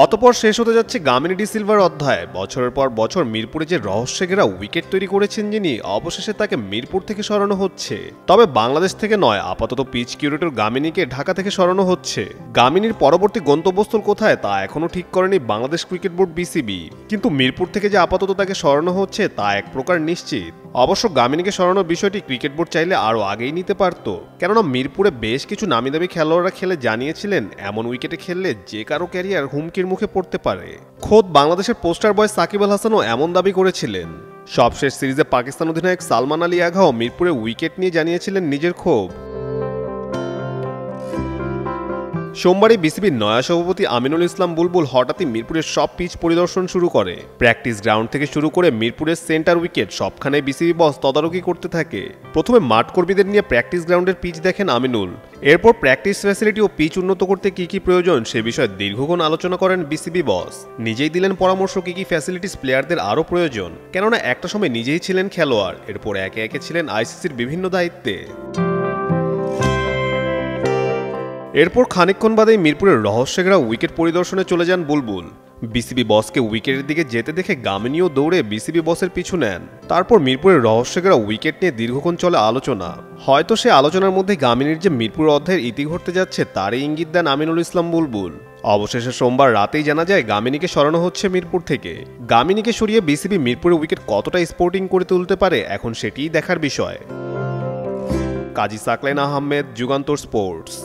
অতঃপর শেষ হতে যাচ্ছে গামিনী ডি সিলভার অধ্যায়। বছরের পর বছর মিরপুরে যে রহস্যে ঘেরা উইকেট তৈরি করেছেন যিনি, অবশেষে তাকে মিরপুর থেকে সরানো হচ্ছে। তবে বাংলাদেশ থেকে নয়, আপাতত পিচ কিউরেটর গামিনীকে ঢাকা থেকে সরানো হচ্ছে। গামিনীর পরবর্তী গন্তব্যস্থল কোথায় তা এখনো ঠিক করেনি বাংলাদেশ ক্রিকেট বোর্ড বিসিবি, কিন্তু মিরপুর থেকে যে আপাতত তাকে সরানো হচ্ছে তা এক প্রকার নিশ্চিত। অবশ্য গামিনীকে সরানোর বিষয়টি ক্রিকেট বোর্ড চাইলে আরও আগেই নিতে পারত, কেননা মিরপুরে বেশ কিছু নামিদামি খেলোয়াড়রা খেলে জানিয়েছিলেন এমন উইকেটে খেললে যে কারো ক্যারিয়ার হুমকির মুখে পড়তে পারে। খোদ বাংলাদেশের পোস্টার বয় সাকিব আল হাসানও এমন দাবি করেছিলেন। সবশেষ সিরিজে পাকিস্তান অধিনায়ক সালমান আলী আঘাও মিরপুরে উইকেট নিয়ে জানিয়েছিলেন নিজের ক্ষোভ। সোমবারই বিসিবির নয়া সভাপতি আমিনুল ইসলাম বুলবুল হঠাৎই মিরপুরের সব পিচ পরিদর্শন শুরু করে। প্র্যাকটিস গ্রাউন্ড থেকে শুরু করে মিরপুরের সেন্টার উইকেট সবখানে বিসিবি বস তদারকি করতে থাকে। প্রথমে মাঠ কর্মীদের নিয়ে প্র্যাকটিস গ্রাউন্ডের পিচ দেখেন আমিনুল। এরপর প্র্যাকটিস ফ্যাসিলিটি ও পিচ উন্নত করতে কি কি প্রয়োজন সে বিষয়ে দীর্ঘক্ষণ আলোচনা করেন বিসিবি বস। নিজেই দিলেন পরামর্শ কি কি ফ্যাসিলিটিস প্লেয়ারদের আরও প্রয়োজন, কেননা একটা সময় নিজেই ছিলেন খেলোয়াড়, এরপর একে একে ছিলেন আইসিসির বিভিন্ন দায়িত্বে। এরপর খানিকক্ষণ বাদেই মিরপুরের রহস্যঘেরা উইকেট পরিদর্শনে চলে যান বুলবুল। বিসিবি বসকে উইকেটের দিকে যেতে দেখে গামিনীও দৌড়ে বিসিবি বসের পিছু নেন। তারপর মিরপুরের রহস্যঘেরা উইকেট নিয়ে দীর্ঘক্ষণ চলে আলোচনা। হয়তো সে আলোচনার মধ্যে গামিনীর যে মিরপুর অধ্যায়ের ইতি ঘটতে যাচ্ছে তারই ইঙ্গিত দেন আমিনুল ইসলাম বুলবুল। অবশেষে সোমবার রাতেই জানা যায় গামিনীকে সরানো হচ্ছে মিরপুর থেকে। গামিনীকে সরিয়ে বিসিবি মিরপুরে উইকেট কতটা স্পোর্টিং করে তুলতে পারে এখন সেটিই দেখার বিষয়। কাজী সাকলাইন আহমেদ, যুগান্তর স্পোর্টস।